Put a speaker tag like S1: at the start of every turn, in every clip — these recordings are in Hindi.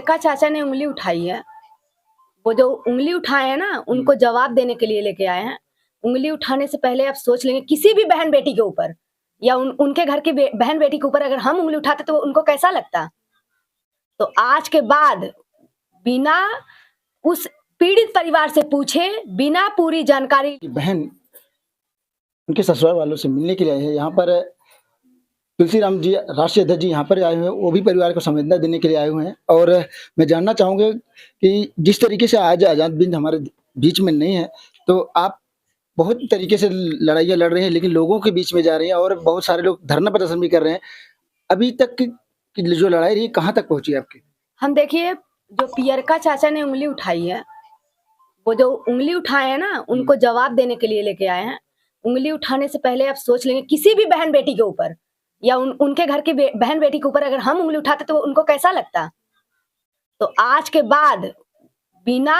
S1: का चाचा ने उंगली उठाई है। वो जो उंगली उठाए हैं ना, उनको जवाब देने के लिए लेके आए हैं। उंगली उठाने से पहले आप सोच लेंगे किसी भी बहन-बेटी के ऊपर या उनके घर की बहन-बेटी के ऊपर अगर हम उंगली उठाते तो उनको कैसा लगता? तो आज के बाद बिना उस पीड़ित परिवार से पूछे, बिना पूरी जानकारी
S2: की बहन उनके ससुराल वालों से मिलने के लिए आई है। यहाँ पर तुलसीराम जी, राष्ट्रीय अध्यक्ष जी यहाँ पर आए हुए हैं, वो भी परिवार को संवेदना देने के लिए आए हुए हैं। और मैं जानना चाहूँगा कि जिस तरीके से आज आज़ाद बिंद हमारे बीच में नहीं है, तो आप बहुत तरीके से लड़ाइयाँ लड़ रहे हैं, लेकिन लोगों के बीच में जा रहे हैं और बहुत सारे लोग धरना प्रदर्शन भी कर रहे हैं। अभी तक की जो लड़ाई रही, कहाँ तक पहुँची आपकी?
S1: हम देखिए, जो पियरका चाचा ने उंगली उठाई है, वो जो उंगली उठाए हैं ना, उनको जवाब देने के लिए लेके आए हैं। उंगली उठाने से पहले आप सोच लेंगे किसी भी बहन-बेटी के ऊपर या उनके घर की बहन-बेटी के ऊपर अगर हम उंगली उठाते तो उनको कैसा लगता? तो आज के बाद बिना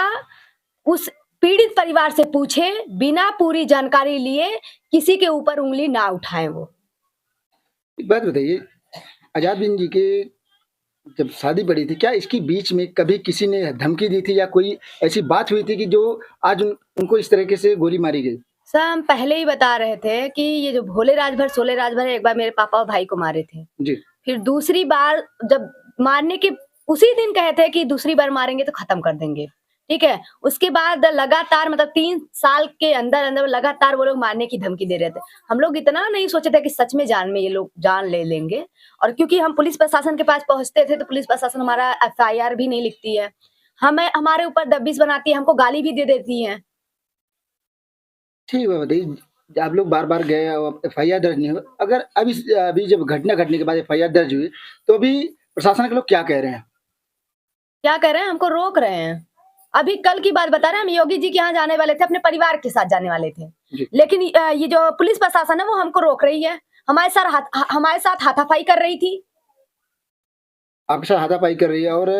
S1: उस पीड़ित परिवार से पूछे, बिना पूरी जानकारी लिए किसी के ऊपर उंगली ना उठाएँ वो।
S2: एक बात बताइए, आज़ाद बिंद जी के जब शादी पड़ी थी, क्या इसके बीच में कभी किसी ने धमकी दी थी या कोई ऐसी बात हुई थी कि जो आज उनको इस तरीके से गोली मारी गई?
S1: सर, हम पहले ही बता रहे थे कि ये जो भोले राजभर, सोले राजभर एक बार मेरे पापा और भाई को मारे थे।
S2: जी।
S1: फिर दूसरी बार जब मारने के उसी दिन कहे थे कि दूसरी बार मारेंगे तो खत्म कर देंगे, ठीक है? उसके बाद लगातार मतलब 3 साल के अंदर-अंदर लगातार वो लोग मारने की धमकी दे रहे थे। हम लोग इतना नहीं सोचे थे कि सच में जान में ये लोग जान ले लेंगे और क्योंकि हम पुलिस प्रशासन के पास पहुँचते थे तो पुलिस प्रशासन हमारा एफआईआर भी नहीं लिखती है। हमारे ऊपर दबिश बनाती है, हमको गाली भी दे देती हैं।
S2: ठीक है, बताइए, आप लोग बार-बार गए और एफआईआर दर्ज नहीं हुआ। अगर अभी जब घटना घटने के बाद एफआईआर दर्ज हुई, तो अभी प्रशासन के लोग क्या कह रहे हैं?
S1: क्या कह रहे हैं? हमको रोक रहे हैं। अभी कल की बात बता रहे हैं, हम योगी जी के यहाँ जाने वाले थे, अपने परिवार के साथ जाने वाले थे।
S2: जी।
S1: लेकिन ये जो पुलिस प्रशासन है वो हमको रोक रही है। हमारे साथ हाथापाई कर रही थी।
S2: आपके साथ हाथापाई कर रही है और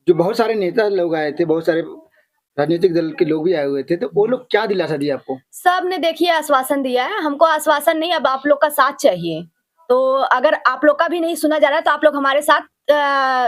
S2: जो बहुत सारे नेता लोग आए थे, बहुत सारे राजनीतिक दल के लोग भी आए हुए थे, तो वो लोग क्या दिलासा दिया आपको?
S1: सबने देखिए आश्वासन दिया है, हमको आश्वासन नहीं अब आप लोग का साथ चाहिए। तो अगर आप लोग का भी नहीं सुना जा रहा है तो आप लोग हमारे साथ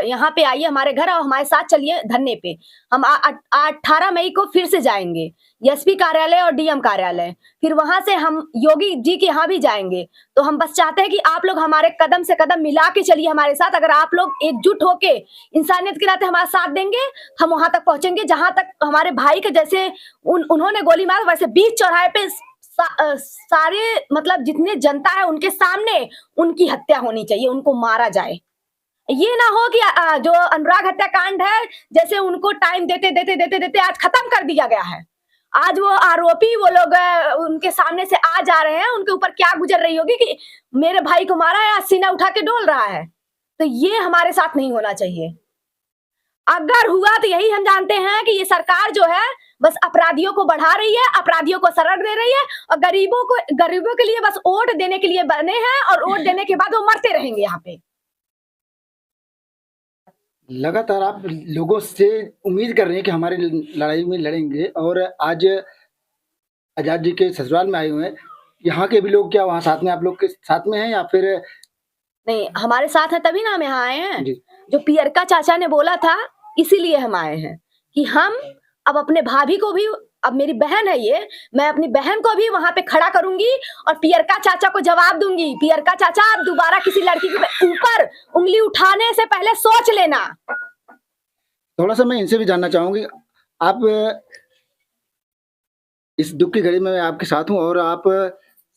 S1: यहाँ पे आइए हमारे घर और हमारे साथ चलिए धरने पे। हम 18 मई को फिर से जाएँगे, एसपी कार्यालय और डीएम कार्यालय। फिर वहाँ से हम योगी जी के यहाँ भी जाएँगे। तो हम बस चाहते हैं कि आप लोग हमारे कदम से कदम मिला के चलिए हमारे साथ। अगर आप लोग एकजुट होके इंसानियत के नाते हमारा साथ देंगे, हम वहाँ तक पहुँचेंगे जहाँ तक हमारे भाई के जैसे उन्होंने गोली मारा वैसे बीच चौराहे पे सारे मतलब जितने जनता है उनके सामने उनकी हत्या होनी चाहिए, उनको मारा जाए। ये ना हो कि जो अनुराग हत्याकांड है, जैसे उनको टाइम देते आज खत्म कर दिया गया है। आज वो आरोपी वो लोग उनके सामने से आ जा रहे हैं, उनके ऊपर क्या गुजर रही होगी कि मेरे भाई को मारा है, आज सीना उठा के डोल रहा है। तो ये हमारे साथ नहीं होना चाहिए। अगर हुआ तो यही हम जानते हैं कि ये सरकार जो है बस अपराधियों को बढ़ा रही है, अपराधियों को शरण दे रही है और गरीबों के लिए बस वोट देने के लिए बने हैं और वोट देने के बाद वो मरते रहेंगे यहाँ पे।
S2: लगातार आप लोगों से उम्मीद कर रहे हैं कि हमारी लड़ाई में लड़ेंगे और आज आज़ाद जी के ससुराल में आए हुए हैं। यहाँ के भी लोग क्या वहाँ साथ में आप लोग के साथ में हैं या फिर?
S1: नहीं, हमारे साथ है तभी ना हम यहाँ आए हैं।
S2: जी।
S1: जो पियरका चाचा ने बोला था, इसीलिए हम आए हैं कि हम अब अपने भाभी को भी अब मेरी बहन है ये, मैं अपनी बहन को भी वहाँ पे खड़ा करूँगी और पियरका चाचा को जवाब दूँगी। पियरका चाचा आप दोबारा किसी लड़की के ऊपर उँगली उठाने से पहले सोच लेना।
S2: थोड़ा-सा मैं इनसे भी जानना चाहूँगी, आप इस दुःख की घड़ी में मैं आपके साथ हूँ और आप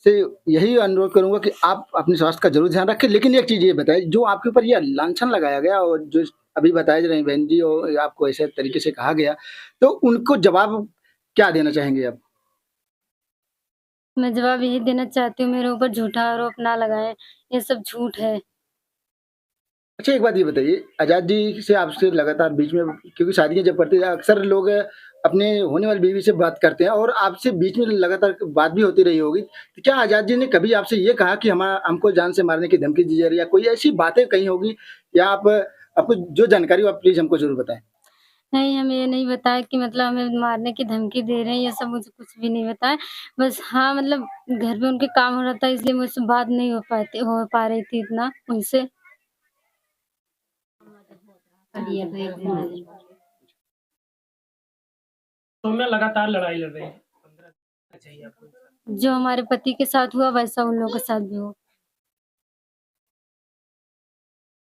S2: से यही अनुरोध करूँगा कि आप अपने स्वास्थ्य का ज़रूर ध्यान रखें। लेकिन एक चीज़ ये बताइए, जो आपके ऊपर ये लांछन लगाया गया और जो अभी बताया जा रही है बहन जी और आपको ऐसे तरीके से कहा गया, तो उनको जवाब क्या देना चाहेंगे आप?
S3: मैं जवाब यही देना चाहती हूँ, मेरे ऊपर झूठा आरोप ना लगाएँ, ये सब झूठ है।
S2: अच्छा, एक बात ये बताइए, आज़ाद जी से आपसे लगातार बीच में क्योंकि शादियाँ जब पड़ती हैं अक्सर लोग अपने होने वाली बीवी से बात करते हैं और आपसे बीच में लगातार बात भी होती रही होगी। तो क्या आज़ाद जी ने कभी आपसे ये कहा कि हमको जान से मारने की धमकी दी जा रही है या कोई ऐसी बातें कही होगी या आपको जो जानकारी हो आप प्लीज़ हमको ज़रूर बताएँ?
S3: नहीं, हमें ये नहीं बताया कि मतलब हमें मारने की धमकी दे रहे हैं, ये सब मुझे कुछ भी नहीं बताया। बस हाँ, मतलब घर में उनके काम हो रहा था इसलिए मुझसे बात नहीं हो पा रही थी इतना उनसे। दिया था एक दिन।
S4: सौम्या लगातार लड़ाई लड़ रहे हैं 15 दिन चाहिए आपको।
S3: जो हमारे पति के साथ हुआ वैसा उन लोगों के साथ भी हो।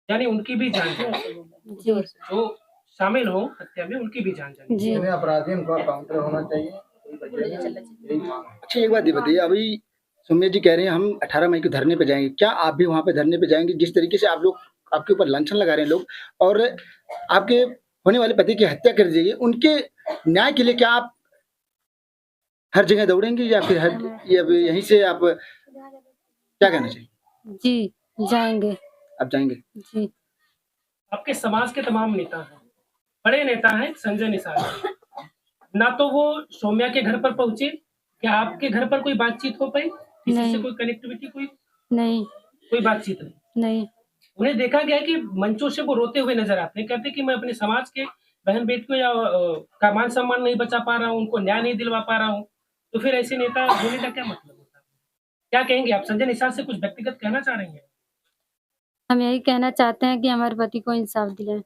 S4: यानी उनकी भी जान जाए,
S3: जी
S4: जो शामिल हो हत्या में उनकी भी जान जाए।
S3: जी
S2: अपराधी उनको काउंटर होना चाहिए। अच्छा एक बात ये बताइए, अभी सौम्या जी कह रहे हैं हम 18 मई को धरने पे जाएंगे, क्या आप भी वहां पे धरने पे जाएंगे? जिस तरीके से आप लोग आपके ऊपर लांछन लगा रहे हैं लोग और आपके होने वाले पति की हत्या कर दी गई, उनके न्याय के लिए क्या आप हर जगह दौड़ेंगे या फिर या फिर यहीं से आप क्या कहना चाहिए?
S3: जी जाएंगे
S2: आप जाएंगे?
S3: जी।
S4: आपके समाज के तमाम नेता हैं, बड़े नेता हैं संजय निषाद, ना तो वो सौम्या के घर पर पहुंचे, क्या आपके घर पर कोई बातचीत हो पाई? किसी से
S3: नहीं।
S4: कोई कनेक्टिविटी,
S3: नहीं
S4: कोई बातचीत नहीं?
S3: नहीं
S4: उन्हें देखा गया है कि मंचों से वो रोते हुए नजर आते हैं, कहते हैं कि मैं अपने समाज के बहन बेटियों या का मान सम्मान नहीं बचा पा रहा हूँ, उनको न्याय नहीं दिलवा पा रहा हूँ। तो फिर ऐसे नेता होने का क्या मतलब होता है? क्या कहेंगे आप? संजय निषाद से कुछ व्यक्तिगत कहना चाह रही हैं?
S3: हम यही कहना चाहते हैं कि हमारे पति को इंसाफ दिलाएं।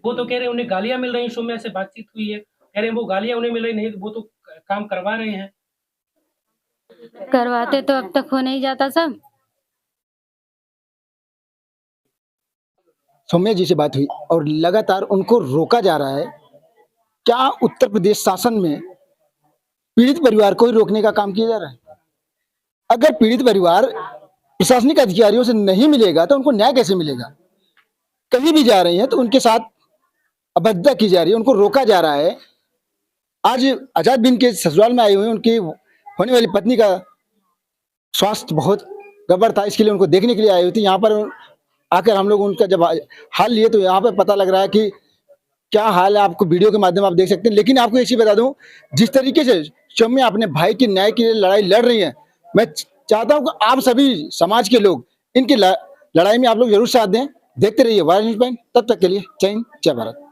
S4: वो तो कह रहे हैं उन्हें गालियां मिल रही, सौम्या से बातचीत हुई है, कह रहे हैं वो गालियां उन्हें मिल रही नहीं, वो तो काम करवा रहे हैं।
S3: करवाते तो अब तक हो नहीं जाता सब।
S2: सौम्या जी से बात हुई और लगातार उनको रोका जा रहा है। क्या उत्तर प्रदेश शासन में पीड़ित परिवार को ही रोकने का काम किया जा रहा है? अगर पीड़ित परिवार प्रशासनिक अधिकारियों से नहीं मिलेगा तो उनको न्याय कैसे मिलेगा? कहीं भी जा रही हैं तो उनके साथ अभद्रता की जा रही है, उनको रोका जा रहा है। आज आजाद बिन के ससुराल में आए हुए हैं, उनकी होने वाली पत्नी का स्वास्थ्य बहुत गड़बड़ था, इसके लिए उनको देखने के लिए आई हुई थी। यहाँ पर आकर हम लोग उनका जब हाल लिए तो यहाँ पर पता लग रहा है कि क्या हाल है, आपको वीडियो के माध्यम आप देख सकते हैं। लेकिन आपको एक चीज बता दूं, जिस तरीके से सौम्या अपने भाई के न्याय के लिए लड़ाई लड़ रही है, मैं चाहता हूं कि आप सभी समाज के लोग इनकी लड़ाई में आप लोग जरूर साथ दें। देखते रहिए वायरल न्यूज़ पॉइंट, तब तक के लिए जय हिंद जय भारत।